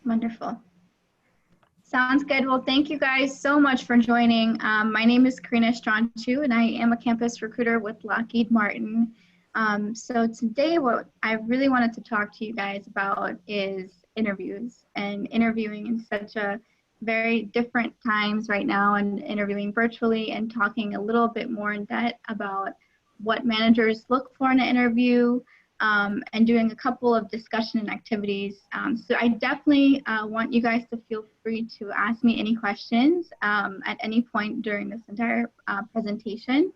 Wonderful. Sounds good. Well, thank you guys so much for joining. My name is Karina Stronciu, and I am a campus recruiter with Lockheed Martin. So today, what I really wanted to talk to you guys about is interviews and interviewing in such a very different times right now, and interviewing virtually and talking a little bit more in depth about what managers look for in an interview, and doing a couple of discussion and activities. So I definitely want you guys to feel free to ask me any questions at any point during this entire presentation.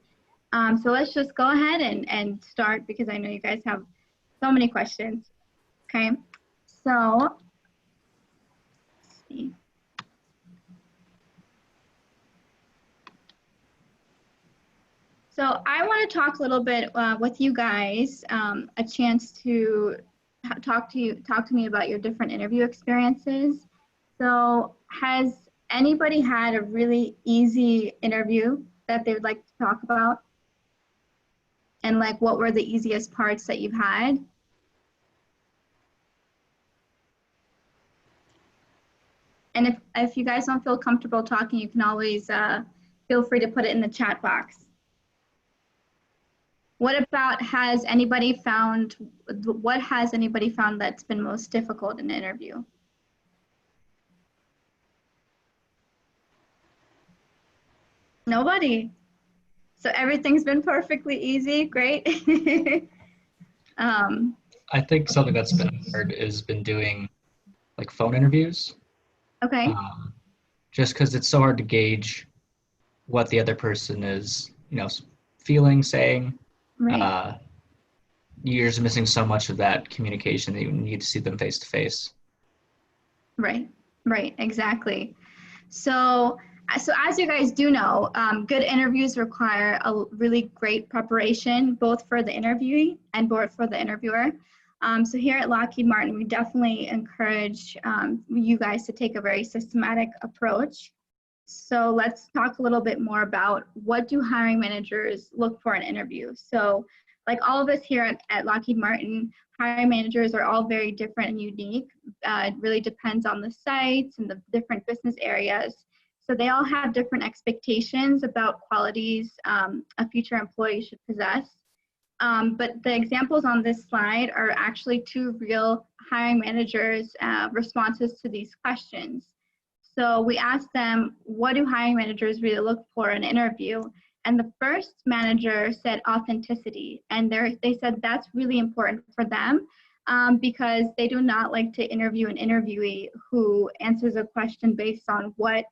So let's just go ahead and start, because I know you guys have so many questions. Okay, so let's see. So I want to talk a little bit with you guys, a chance to talk to me about your different interview experiences. So has anybody had a really easy interview that they would like to talk about? And like, what were the easiest parts that you've had? And if you guys don't feel comfortable talking, you can always feel free to put it in the chat box. What about, what has anybody found that's been most difficult in an interview? Nobody. So everything's been perfectly easy. Great. I think something that's been hard has been doing like phone interviews. Okay. Just because it's so hard to gauge what the other person is, feeling, saying. Right. You're just missing so much of that communication that you need to see them face to face. Right. Right. Exactly. So as you guys do know, good interviews require a really great preparation, both for the interviewee and both for the interviewer. So here at Lockheed Martin, we definitely encourage you guys to take a very systematic approach. So let's talk a little bit more about, what do hiring managers look for in an interview? So like all of us here at Lockheed Martin, hiring managers are all very different and unique. It really depends on the sites and the different business areas. So they all have different expectations about qualities a future employee should possess. But the examples on this slide are actually two real hiring managers' responses to these questions. So we asked them, what do hiring managers really look for in an interview? And the first manager said authenticity. And they said that's really important for them, because they do not like to interview an interviewee who answers a question based on what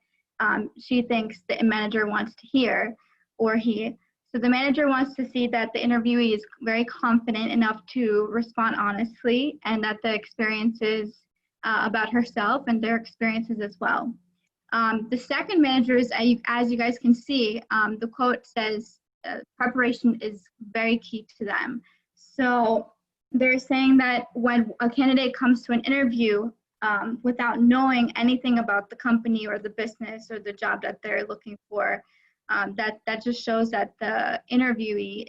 she thinks the manager wants to hear, or he. So the manager wants to see that the interviewee is very confident enough to respond honestly, and that the experiences about herself and their experiences as well. The second manager is, as you guys can see, the quote says, preparation is very key to them. So they're saying that when a candidate comes to an interview without knowing anything about the company or the business or the job that they're looking for, that just shows that the interviewee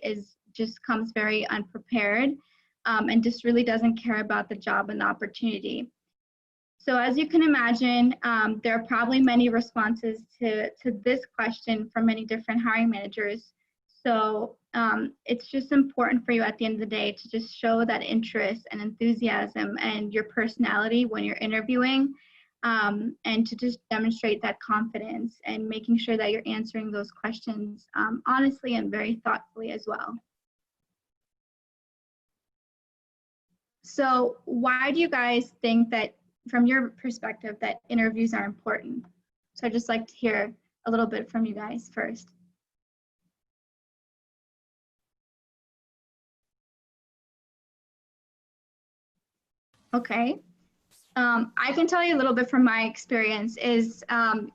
comes very unprepared, and just really doesn't care about the job and the opportunity. So as you can imagine, there are probably many responses to this question from many different hiring managers. So it's just important for you at the end of the day to just show that interest and enthusiasm and your personality when you're interviewing, and to just demonstrate that confidence and making sure that you're answering those questions honestly and very thoughtfully as well. So why do you guys think that, from your perspective, that interviews are important? So I'd just like to hear a little bit from you guys first. Okay. I can tell you a little bit from my experience is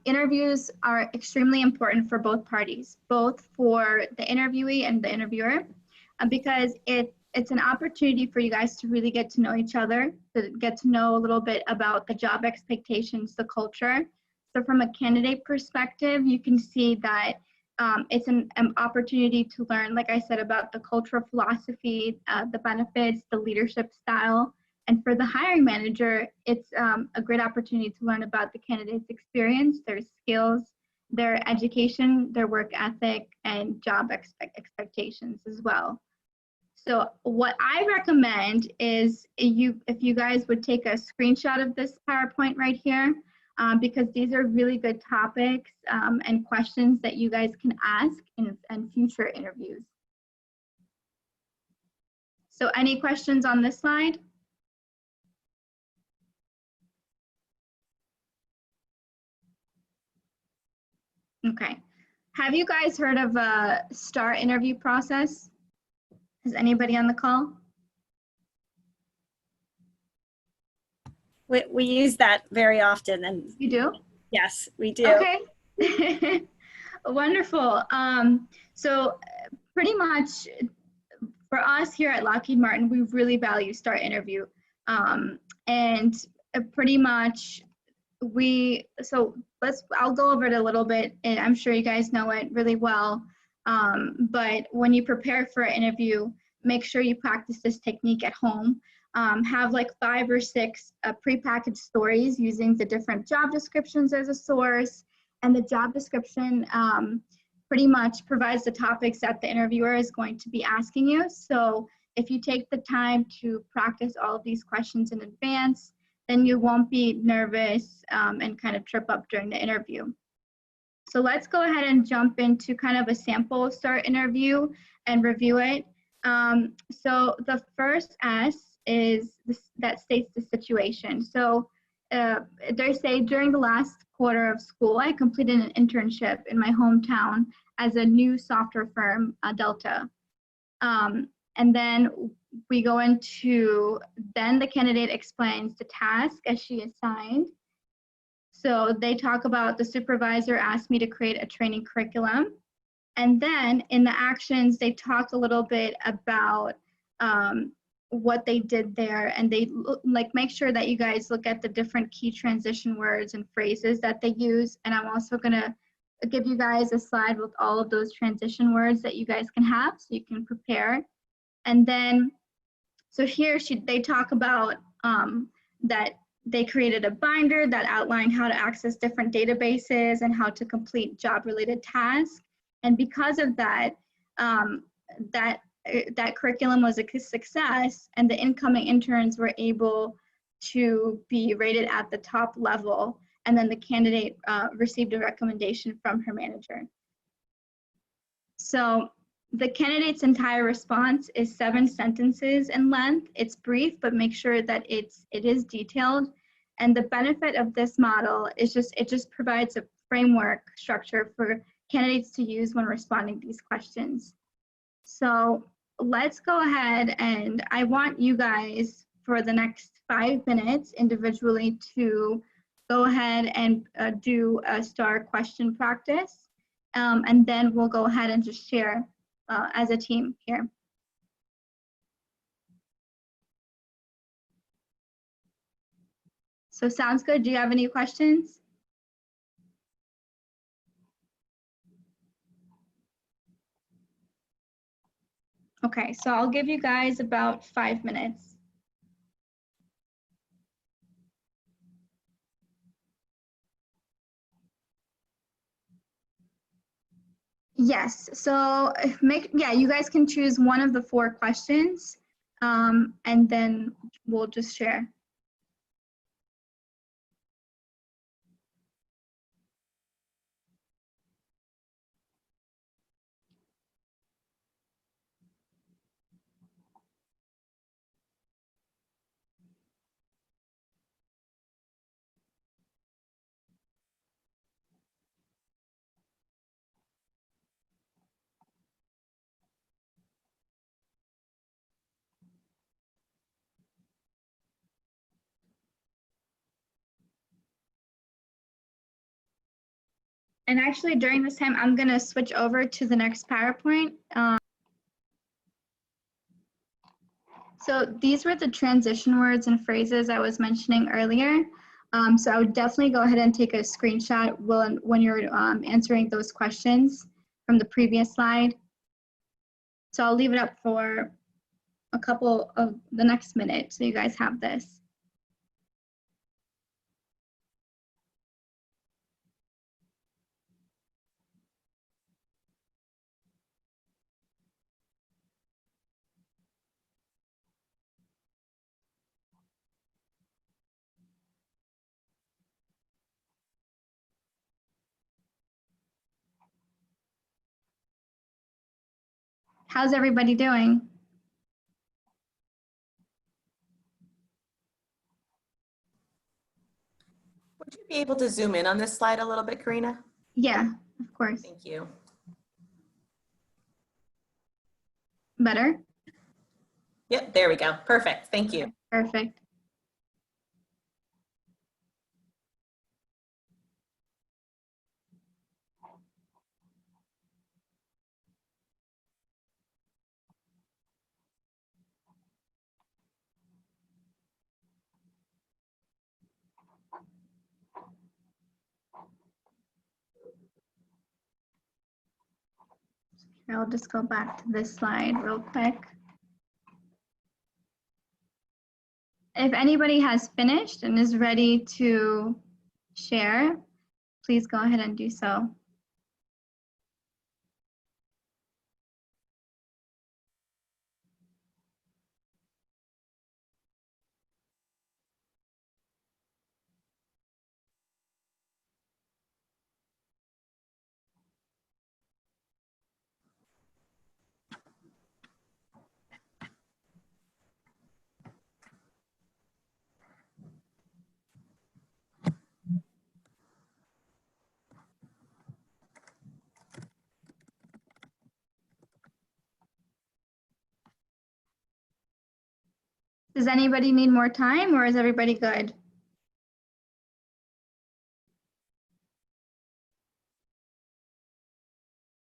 interviews are extremely important for both parties, both for the interviewee and the interviewer, because it's an opportunity for you guys to really get to know each other, to get to know a little bit about the job expectations, the culture. So from a candidate perspective, you can see that it's an opportunity to learn, like I said, about the cultural philosophy, the benefits, the leadership style, And for the hiring manager, it's a great opportunity to learn about the candidate's experience, their skills, their education, their work ethic, and job expectations as well. So what I recommend is if you guys would take a screenshot of this PowerPoint right here, because these are really good topics and questions that you guys can ask in future interviews. So any questions on this slide? Okay. Have you guys heard of a STAR interview process? Has anybody on the call? We use that very often, and You do? yes, we do. Okay. Wonderful. So pretty much for us here at Lockheed Martin, we really value STAR interview. And pretty much I'll go over it a little bit, and I'm sure you guys know it really well. But when you prepare for an interview, make sure you practice this technique at home. Have like 5 or 6 prepackaged stories using the different job descriptions as a source. And the job description pretty much provides the topics that the interviewer is going to be asking you. So if you take the time to practice all of these questions in advance, then you won't be nervous and kind of trip up during the interview. So let's go ahead and jump into kind of a sample STAR interview and review it. So the first S is that states the situation. So they say, during the last quarter of school, I completed an internship in my hometown as a new software firm, Delta. And then we go into, then the candidate explains the task as she assigned. So they talk about, the supervisor asked me to create a training curriculum. And then in the actions, they talk a little bit about what they did there, and they make sure that you guys look at the different key transition words and phrases that they use. And I'm also gonna give you guys a slide with all of those transition words that you guys can have so you can prepare. And then, so here they talk about that they created a binder that outlined how to access different databases and how to complete job-related tasks. And because of that, that curriculum was a success, and the incoming interns were able to be rated at the top level. And then the candidate received a recommendation from her manager. So the candidate's entire response is 7 sentences in length. It's brief, but make sure that it is detailed. And the benefit of this model is it just provides a framework structure for candidates to use when responding to these questions. So let's go ahead, and I want you guys for the next 5 minutes individually to go ahead and do a STAR question practice. And then we'll go ahead and just share as a team here. So sounds good. Do you have any questions? Okay, so I'll give you guys about 5 minutes. Yes, so you guys can choose one of the 4 questions, and then we'll just share. And actually, during this time, I'm going to switch over to the next PowerPoint. So these were the transition words and phrases I was mentioning earlier. So I would definitely go ahead and take a screenshot when you're answering those questions from the previous slide. So I'll leave it up for a couple of the next minute so you guys have this. How's everybody doing? Would you be able to zoom in on this slide a little bit, Karina? Yeah, of course. Thank you. Better? Yep, there we go. Perfect. Thank you. Perfect. Here, I'll just go back to this slide real quick. If anybody has finished and is ready to share, please go ahead and do so. Does anybody need more time or is everybody good?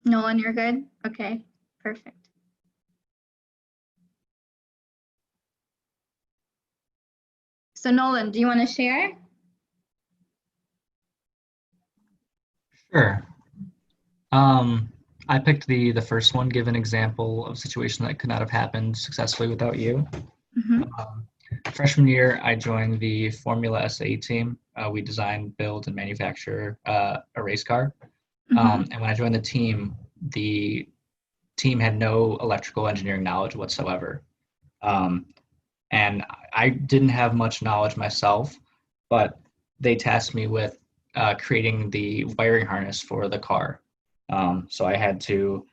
Nolan, you're good? Okay, perfect. So Nolan, do you want to share? Sure. I picked the first one, give an example of a situation that could not have happened successfully without you. Mm-hmm. Freshman year, I joined the Formula SA team. We design, build, and manufacture a race car. Mm-hmm. And when I joined the team had no electrical engineering knowledge whatsoever. And I didn't have much knowledge myself, but they tasked me with creating the wiring harness for the car. So I had to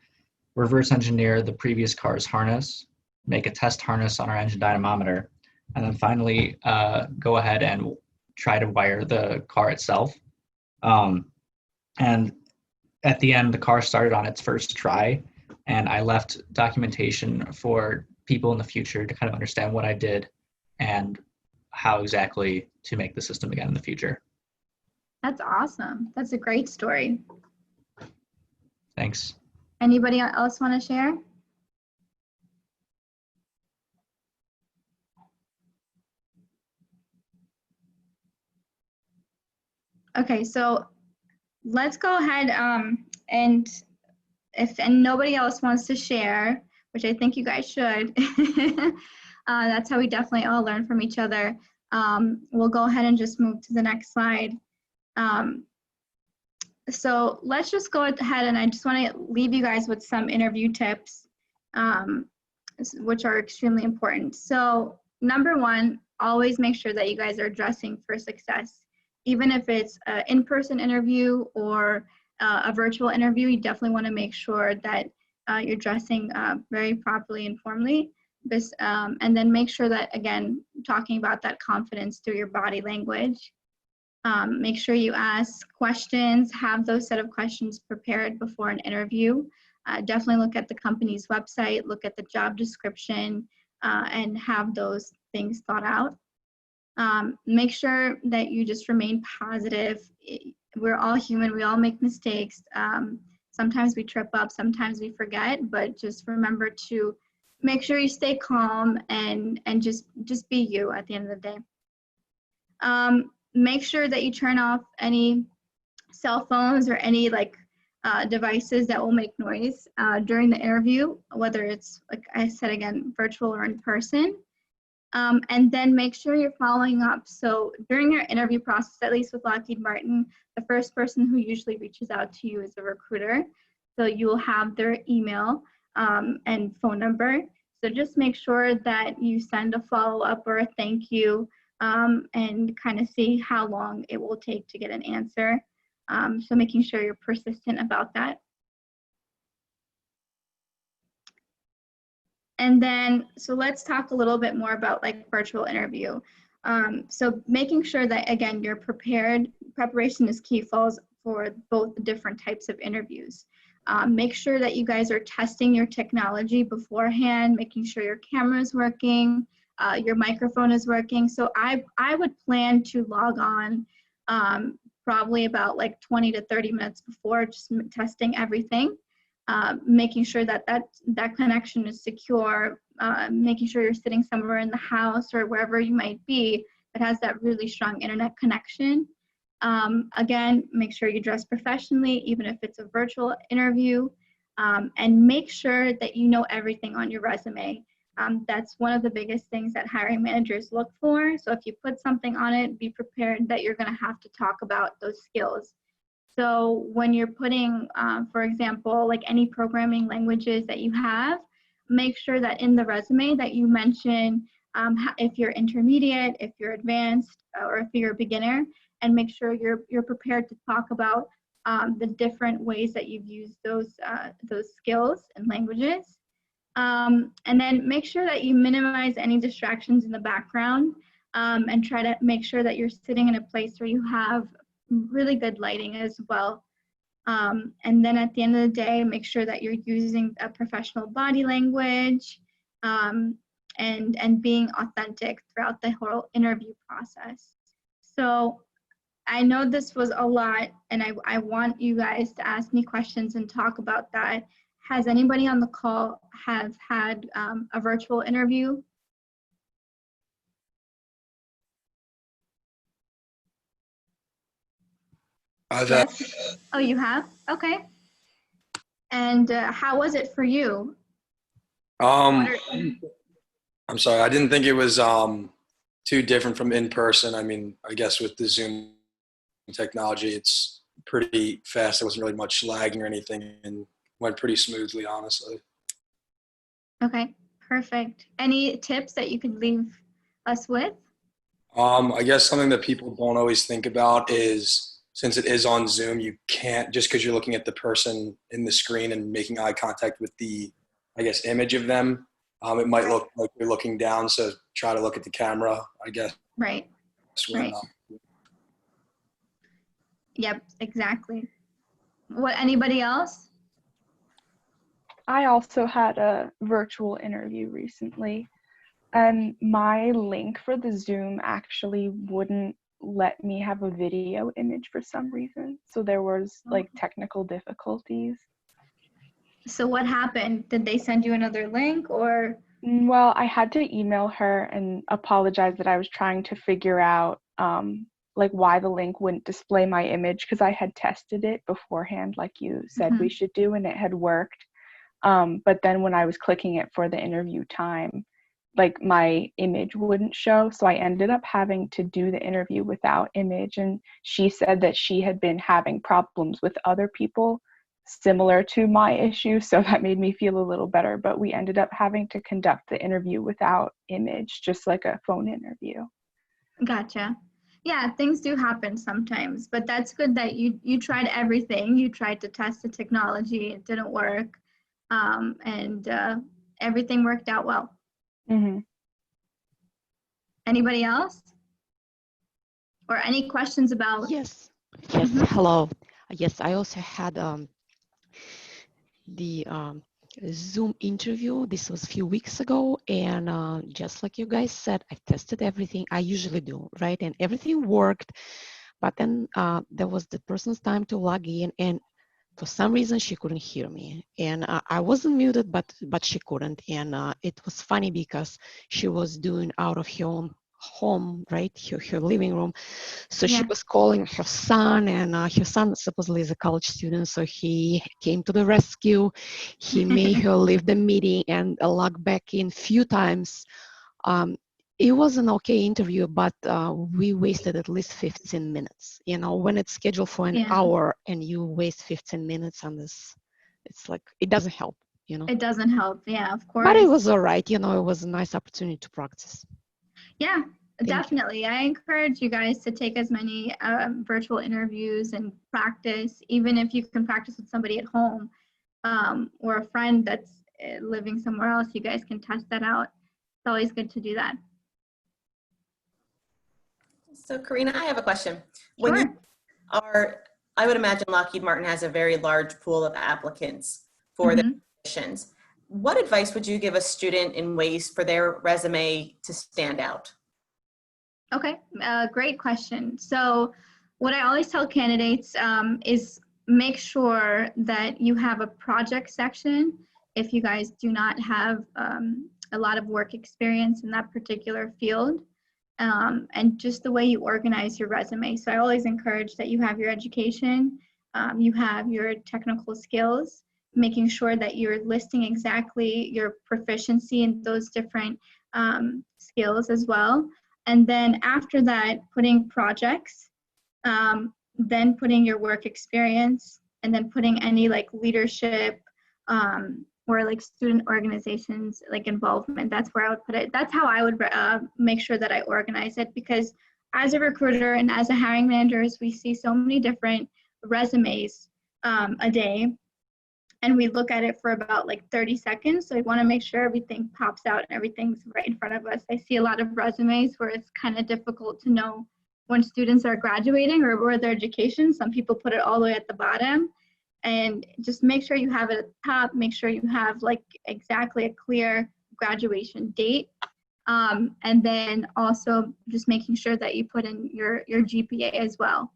reverse engineer the previous car's harness, make a test harness on our engine dynamometer, and then finally go ahead and try to wire the car itself. And at the end, the car started on its first try, and I left documentation for people in the future to kind of understand what I did and how exactly to make the system again in the future. That's awesome. That's a great story. Thanks. Anybody else want to share? Okay, so let's go ahead and if nobody else wants to share, which I think you guys should, that's how we definitely all learn from each other. We'll go ahead and just move to the next slide. So let's just go ahead and I just want to leave you guys with some interview tips, which are extremely important. So number one, always make sure that you guys are dressing for success. Even if it's an in-person interview or a virtual interview, you definitely want to make sure that you're dressing very properly and formally. And then make sure that, again, talking about that confidence through your body language. Make sure you ask questions, have those set of questions prepared before an interview. Definitely look at the company's website, look at the job description, and have those things thought out. Make sure that you just remain positive. We're all human, we all make mistakes. Sometimes we trip up, sometimes we forget, but just remember to make sure you stay calm and just be you at the end of the day. Make sure that you turn off any cell phones or any devices that will make noise during the interview, whether it's, like I said again, virtual or in person. And then make sure you're following up. So during your interview process, at least with Lockheed Martin, the first person who usually reaches out to you is a recruiter. So you will have their email and phone number. So just make sure that you send a follow-up or a thank you and kind of see how long it will take to get an answer. So making sure you're persistent about that. And then, so let's talk a little bit more about like virtual interview. So making sure that, again, you're prepared. Preparation is key for both different types of interviews. Make sure that you guys are testing your technology beforehand, making sure your camera is working, your microphone is working. So I would plan to log on probably about like 20 to 30 minutes before, just testing everything. Making sure that connection is secure, making sure you're sitting somewhere in the house or wherever you might be that has that really strong internet connection. Again, make sure you dress professionally, even if it's a virtual interview, and make sure that you know everything on your resume. That's one of the biggest things that hiring managers look for. So if you put something on it, be prepared that you're going to have to talk about those skills. So when you're putting, for example, like any programming languages that you have, make sure that in the resume that you mention if you're intermediate, if you're advanced, or if you're a beginner, and make sure you're prepared to talk about the different ways that you've used those skills and languages. And then make sure that you minimize any distractions in the background and try to make sure that you're sitting in a place where you have really good lighting as well. And then at the end of the day, make sure that you're using a professional body language and being authentic throughout the whole interview process. So I know this was a lot, and I want you guys to ask me questions and talk about that. Has anybody on the call have had a virtual interview? Yes. Oh, you have? Okay. And how was it for you? I'm sorry, I didn't think it was too different from in person. I mean, I guess with the Zoom technology, it's pretty fast. There wasn't really much lagging or anything, and went pretty smoothly, honestly. Okay, perfect. Any tips that you could leave us with? I guess something that people don't always think about is, since it is on Zoom, you can't, just because you're looking at the person in the screen and making eye contact with the, I guess, image of them, it might look like you're looking down, so try to look at the camera, I guess. Right, right. Yep, exactly. What, anybody else? I also had a virtual interview recently, and my link for the Zoom actually wouldn't let me have a video image for some reason. So there was like technical difficulties. So what happened? Did they send you another link or? Well, I had to email her and apologize that I was trying to figure out like why the link wouldn't display my image, because I had tested it beforehand like you said we should do, and it had worked. But then when I was clicking it for the interview time, like my image wouldn't show. So I ended up having to do the interview without image. And she said that she had been having problems with other people similar to my issue. So that made me feel a little better. But we ended up having to conduct the interview without image, just like a phone interview. Gotcha. Yeah, things do happen sometimes, but that's good that you tried everything. You tried to test the technology, it didn't work. And everything worked out well. Anybody else? Or any questions about? Yes, hello. Yes, I also had the Zoom interview. This was a few weeks ago, and just like you guys said, I tested everything. I usually do, right? And everything worked, but then there was the person's time to log in, and for some reason she couldn't hear me, and I wasn't muted, but she couldn't. And it was funny because she was doing out of her own home, right? Her living room. So she Yeah. was calling her son, and her son supposedly is a college student, so he came to the rescue. He made her leave the meeting and log back in few times. Um, it was an okay interview, but we wasted at least 15 minutes. You know, when it's scheduled for an Yeah. hour and you waste 15 minutes on this, it's like, it doesn't help, you know. It doesn't help. Yeah, of course. But it was all right, you know, it was a nice opportunity to practice. Yeah, Thank you. definitely. I encourage you guys to take as many virtual interviews and practice, even if you can practice with somebody at home or a friend that's living somewhere else. You guys can test that out. It's always good to do that. So Karina, I have a question. When Sure. you are, I would imagine Lockheed Martin has a very large pool of applicants for their positions. What advice would you give a student in ways for their resume to stand out? Okay, great question. So what I always tell candidates is make sure that you have a project section if you guys do not have a lot of work experience in that particular field, and just the way you organize your resume. So I always encourage that you have your education, you have your technical skills, making sure that you're listing exactly your proficiency in those different skills as well. And then after that, putting projects, then putting your work experience, and then putting any like leadership or like student organizations like involvement. That's where I would put it. That's how I would make sure that I organize it, because as a recruiter and as a hiring manager, we see so many different resumes a day, and we look at it for about like 30 seconds. So we want to make sure everything pops out and everything's right in front of us. I see a lot of resumes where it's kind of difficult to know when students are graduating or where their education. Some people put it all the way at the bottom, and just make sure you have it at the top. Make sure you have like exactly a clear graduation date. And then also just making sure that you put in your GPA as well.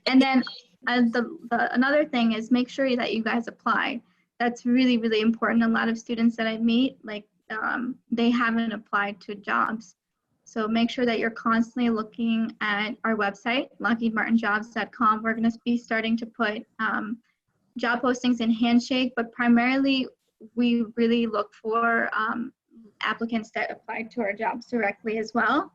And then another thing is make sure that you guys apply. That's really, really important. A lot of students that I meet, like they haven't applied to jobs. So make sure that you're constantly looking at our website, lockheedmartinjobs.com. We're going to be starting to put job postings in Handshake, but primarily we really look for applicants that apply to our jobs directly as well.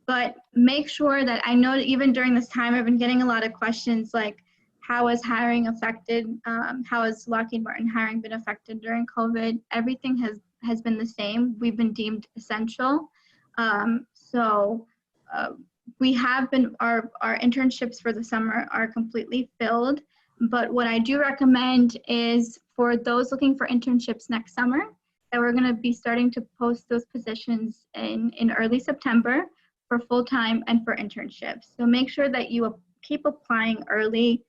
But make sure that, I know that even during this time, I've been getting a lot of questions like, how is hiring affected? How has Lockheed Martin hiring been affected during COVID? Everything has been the same. We've been deemed essential. We have been, our internships for the summer are completely filled. But what I do recommend is for those looking for internships next summer, that we're going to be starting to post those positions in early September for full-time and for internships. So make sure that you keep applying early,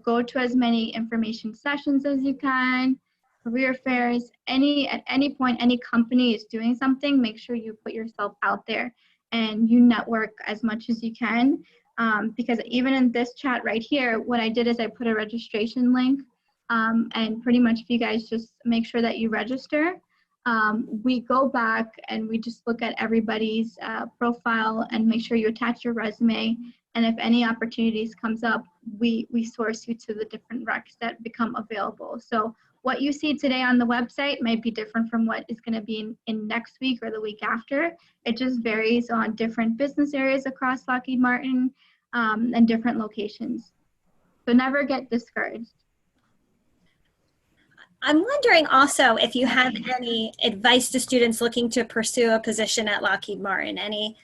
go to as many information sessions as you can, career fairs, at any point, any company is doing something, make sure you put yourself out there and you network as much as you can. Because even in this chat right here, what I did is I put a registration link, and pretty much if you guys just make sure that you register, we go back and we just look at everybody's profile and make sure you attach your resume. And if any opportunities comes up, we source you to the different recs that become available. So what you see today on the website might be different from what is going to be in next week or the week after. It just varies on different business areas across Lockheed Martin and different locations. So never get discouraged. I'm wondering also if you have any advice to students looking to pursue a position at Lockheed Martin. Any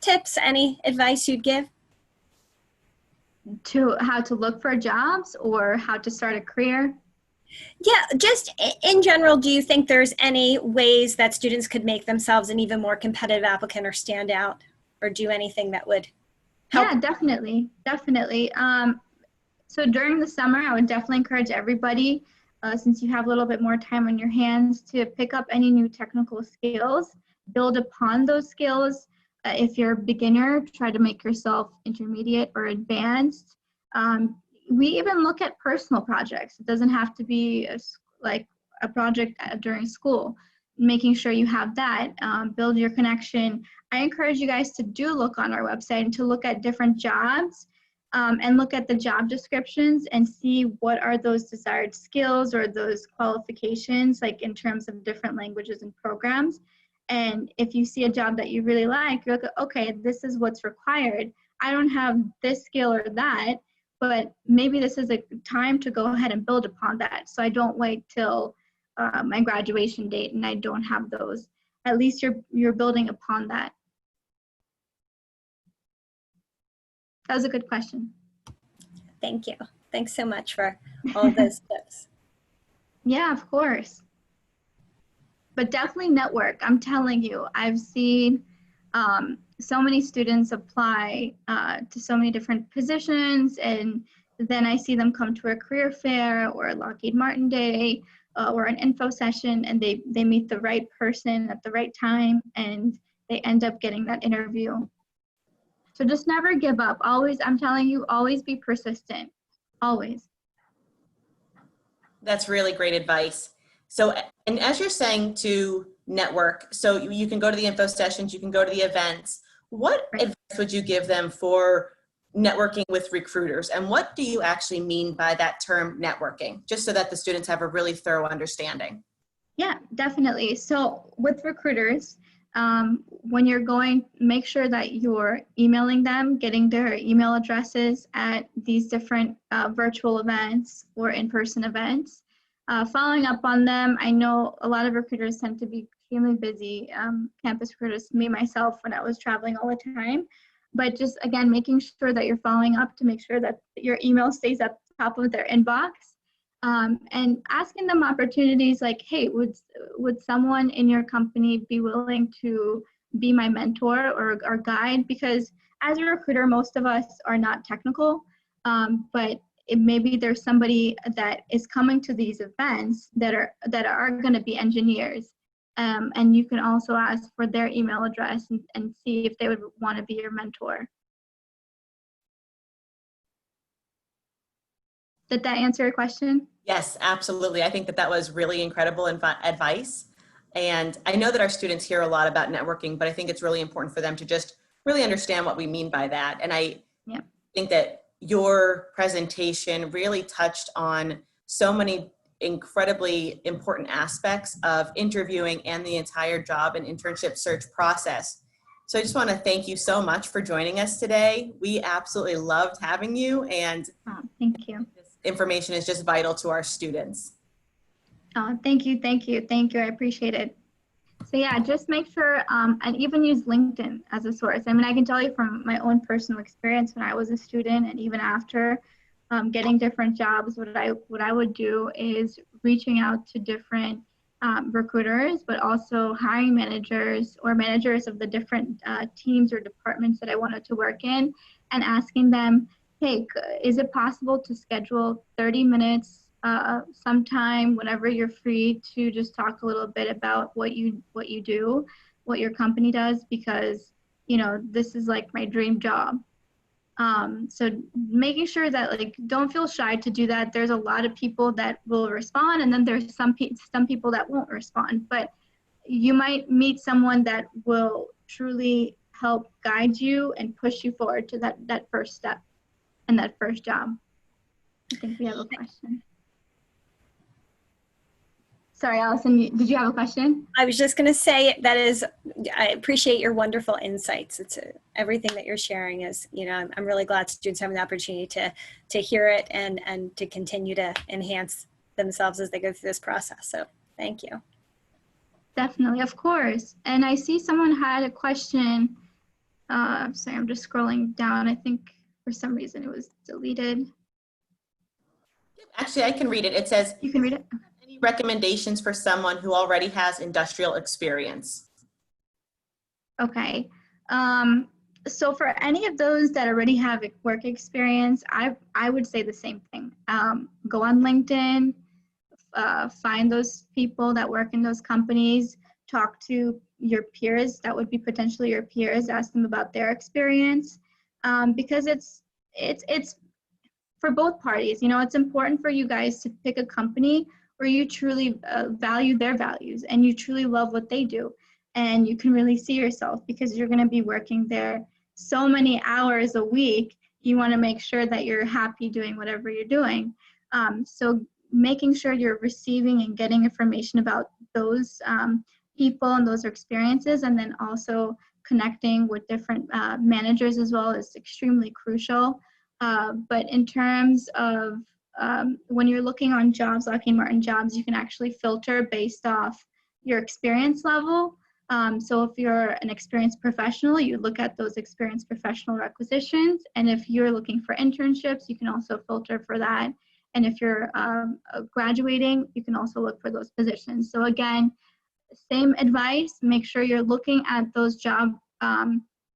tips, any advice you'd give? To how to look for jobs or how to start a career? Yeah, just in general, do you think there's any ways that students could make themselves an even more competitive applicant or stand out or do anything that would help? Yeah, definitely. So during the summer, I would definitely encourage everybody, since you have a little bit more time on your hands, to pick up any new technical skills, build upon those skills. If you're a beginner, try to make yourself intermediate or advanced. We even look at personal projects. It doesn't have to be like a project during school. making sure you have that, build your connection. I encourage you guys to do look on our website and to look at different jobs and look at the job descriptions and see what are those desired skills or those qualifications, like in terms of different languages and programs. And if you see a job that you really like, you're like, okay, this is what's required. I don't have this skill or that, but maybe this is a time to go ahead and build upon that. So I don't wait till my graduation date and I don't have those. At least you're building upon that. That was a good question. Thank you. Thanks so much for all those tips. Yeah, of course. But definitely network. I'm telling you, I've seen so many students apply to so many different positions, and then I see them come to a career fair or a Lockheed Martin day or an info session, and they meet the right person at the right time, and they end up getting that interview. So just never give up. Always, I'm telling you, always be persistent. Always. That's really great advice. So, and as you're saying to network, so you can go to the info sessions, you can go to the events. What advice would you give them for networking with recruiters? And what do you actually mean by that term networking? Just so that the students have a really thorough understanding. Yeah, definitely. So with recruiters, when you're going, make sure that you're emailing them, getting their email addresses at these different virtual events or in-person events, following up on them. I know a lot of recruiters tend to be extremely busy, campus recruiters, me, myself, when I was traveling all the time. But just, again, making sure that you're following up to make sure that your email stays at the top of their inbox. And asking them opportunities like, hey, would someone in your company be willing to be my mentor or guide? Because as a recruiter, most of us are not technical, but maybe there's somebody that is coming to these events that are going to be engineers. And you can also ask for their email address and see if they would want to be your mentor. Did that answer your question? Yes, absolutely. I think that was really incredible advice. And I know that our students hear a lot about networking, but I think it's really important for them to just really understand what we mean by that. And I think that your presentation really touched on so many incredibly important aspects of interviewing and the entire job and internship search process. So I just want to thank you so much for joining us today. We absolutely loved having you, and thank you. This information is just vital to our students. Thank you. I appreciate it. So yeah, just make sure and even use LinkedIn as a source. I mean, I can tell you from my own personal experience when I was a student and even after getting different jobs, what I would do is reaching out to different recruiters, but also hiring managers or managers of the different teams or departments that I wanted to work in, and asking them, hey, is it possible to schedule 30 minutes sometime whenever you're free to just talk a little bit about what you do, what your company does, because this is like my dream job. So making sure that, like, don't feel shy to do that. There's a lot of people that will respond, and then there's some people that won't respond, but you might meet someone that will truly help guide you and push you forward to that first step and that first job. I think we have a question. Sorry, Allison, did you have a question? I was just going to say I appreciate your wonderful insights. It's everything that you're sharing is, I'm really glad students have the opportunity to hear it and to continue to enhance themselves as they go through this process. So thank you. Definitely, of course. And I see someone had a question. Sorry, I'm just scrolling down. I think for some reason it was deleted. Actually, I can read it. It says, you can read it. Any recommendations for someone who already has industrial experience? Okay. So for any of those that already have work experience, I would say the same thing. Go on LinkedIn, find those people that work in those companies, talk to your peers that would be potentially your peers, ask them about their experience, because it's for both parties. It's important for you guys to pick a company or you truly value their values and you truly love what they do. And you can really see yourself because you're going to be working there so many hours a week. You want to make sure that you're happy doing whatever you're doing. So making sure you're receiving and getting information about those people and those experiences, and then also connecting with different managers as well is extremely crucial. But in terms of when you're looking on jobs, Lockheed Martin jobs, you can actually filter based off your experience level. So if you're an experienced professional, you look at those experienced professional requisitions. And if you're looking for internships, you can also filter for that. And if you're graduating, you can also look for those positions. So again, same advice, make sure you're looking at those job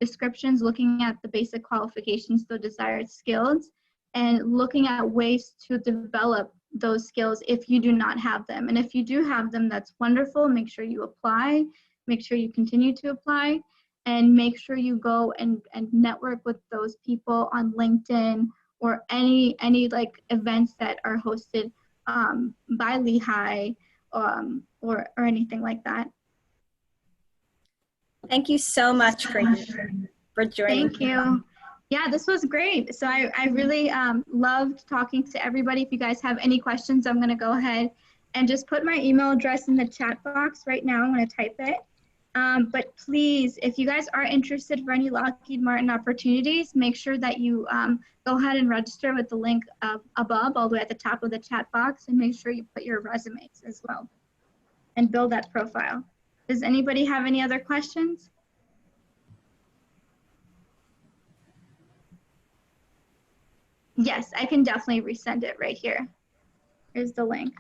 descriptions, looking at the basic qualifications, the desired skills, and looking at ways to develop those skills if you do not have them. And if you do have them, that's wonderful. Make sure you apply, make sure you continue to apply, and make sure you go and network with those people on LinkedIn or any like events that are hosted by Lehigh or anything like that. Thank you so much, Karina, for joining. Thank you. Yeah, this was great. So I really loved talking to everybody. If you guys have any questions, I'm going to go ahead and just put my email address in the chat box right now. I'm going to type it. But please, if you guys are interested for any Lockheed Martin opportunities, make sure that you go ahead and register with the link above, all the way at the top of the chat box, and make sure you put your resumes as well and build that profile. Does anybody have any other questions? Yes, I can definitely resend it right here. Here's the link.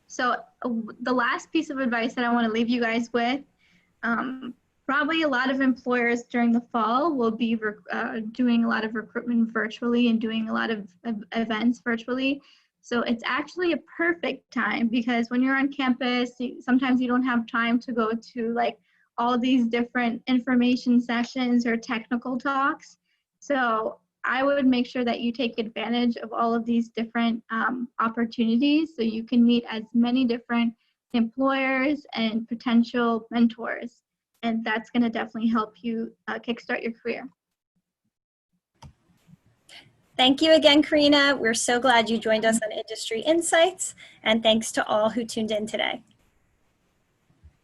So the last piece of advice that I want to leave you guys with, probably a lot of employers during the fall will be doing a lot of recruitment virtually and doing a lot of events virtually. So it's actually a perfect time, because when you're on campus, sometimes you don't have time to go to like all these different information sessions or technical talks. So I would make sure that you take advantage of all of these different opportunities so you can meet as many different employers and potential mentors. And that's going to definitely help you kickstart your career. Thank you again, Karina. We're so glad you joined us on Industry Insights, and thanks to all who tuned in today.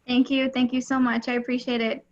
Thank you. Thank you so much. I appreciate it.